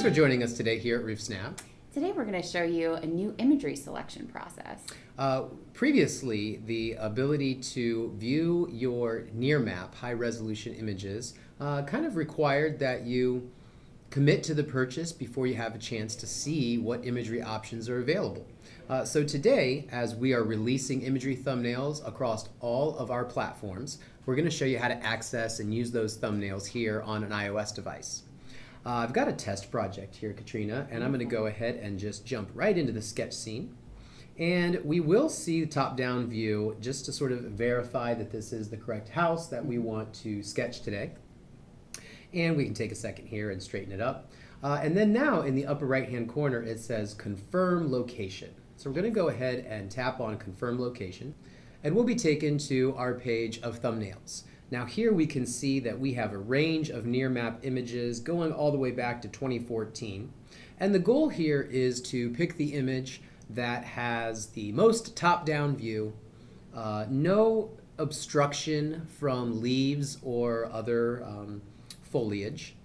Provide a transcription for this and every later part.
Thanks for joining us today here at RoofSnap. Today we're going to show you a new imagery selection process. Previously, the ability to view your near map high-resolution images kind of required that you commit to the purchase before you have a chance to see what imagery options are available. So today, as we are releasing imagery thumbnails across all of our platforms, we're going to show you how to access and use those thumbnails here on an iOS device. I've got a test project here, Katrina, and I'm going to go ahead and just jump right into the sketch scene. And we will see the top-down view just to sort of verify that this is the correct house that we want to sketch today. And we can take a second here and straighten it up. And then now in the upper right-hand corner it says Confirm Location. So we're going to go ahead and tap on Confirm Location, and we'll be taken to our page of thumbnails. Now here we can see that we have a range of near map images going all the way back to 2014. And the goal here is to pick the image that has the most top-down view, no obstruction from leaves or other foliage.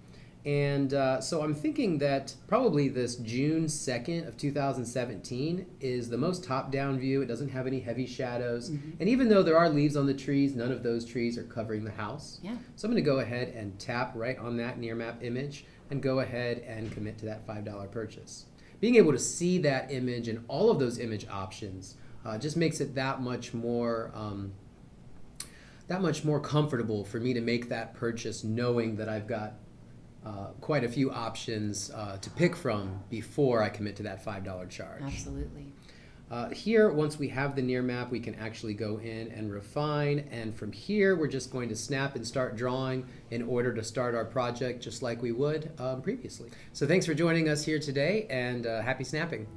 And so I'm thinking that probably this June 2nd of 2017 is the most top-down view. It doesn't have any heavy shadows. And even though there are leaves on the trees, none of those trees are covering the house. Yeah. So I'm going to go ahead and tap right on that near map image and go ahead and commit to that $5 purchase. Being able to see that image and all of those image options just makes it that much more comfortable for me to make that purchase, knowing that I've got quite a few options to pick from before I commit to that $5 charge. Absolutely. Here, once we have the near map, we can actually go in and refine, and from here we're just going to snap and start drawing in order to start our project just like we would previously. So thanks for joining us here today, and happy snapping.